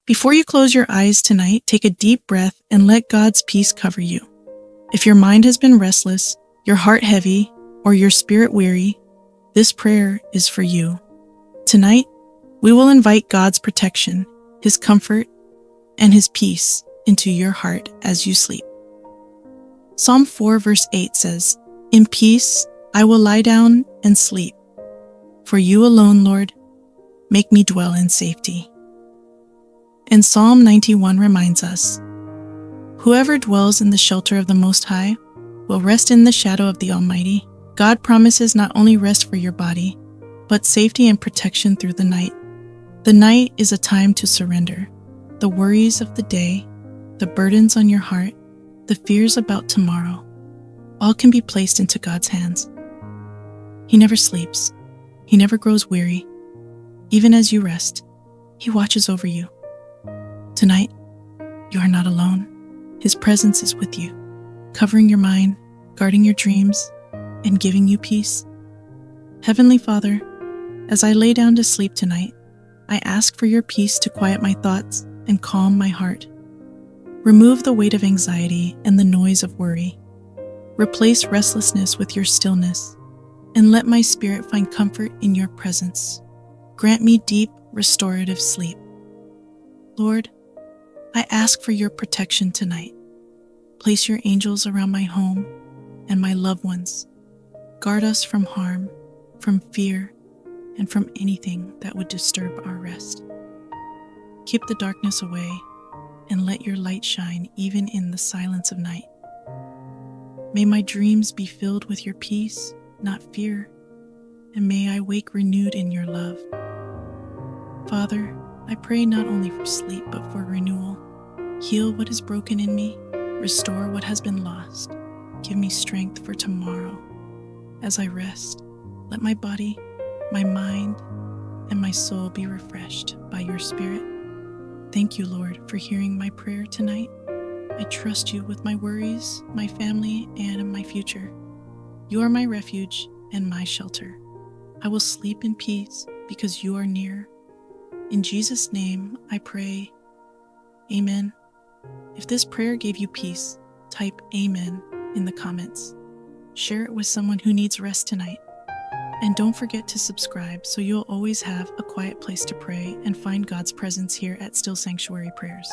Before you close your eyes tonight, take a deep breath and let God's peace cover you. If your mind has been restless, your heart heavy, or your spirit weary, this prayer is for you. Tonight, we will invite God's protection, His comfort, and His peace into your heart as you sleep. Psalm 4 verse 8 says, "In peace I will lie down and sleep. For you alone, Lord, make me dwell in safety." And Psalm 91 reminds us, "Whoever dwells in the shelter of the Most High will rest in the shadow of the Almighty." God promises not only rest for your body, but safety and protection through the night. The night is a time to surrender. The worries of the day, the burdens on your heart, the fears about tomorrow, all can be placed into God's hands. He never sleeps. He never grows weary. Even as you rest, He watches over you. Tonight, you are not alone. His presence is with you, covering your mind, guarding your dreams, and giving you peace. Heavenly Father, as I lay down to sleep tonight, I ask for your peace to quiet my thoughts and calm my heart. Remove the weight of anxiety and the noise of worry. Replace restlessness with your stillness, and let my spirit find comfort in your presence. Grant me deep, restorative sleep. Lord, I ask for your protection tonight. Place your angels around my home and my loved ones. Guard us from harm, from fear, and from anything that would disturb our rest. Keep the darkness away and let your light shine even in the silence of night. May my dreams be filled with your peace, not fear, and may I wake renewed in your love. Father, I pray not only for sleep but for renewal. Heal what is broken in me, restore what has been lost. Give me strength for tomorrow. As I rest, let my body, my mind, and my soul be refreshed by your Spirit. Thank you, Lord, for hearing my prayer tonight. I trust you with my worries, my family, and my future. You are my refuge and my shelter. I will sleep in peace because you are near. In Jesus' name, I pray. Amen. If this prayer gave you peace, type Amen in the comments. Share it with someone who needs rest tonight. And don't forget to subscribe so you'll always have a quiet place to pray and find God's presence here at Still Sanctuary Prayers.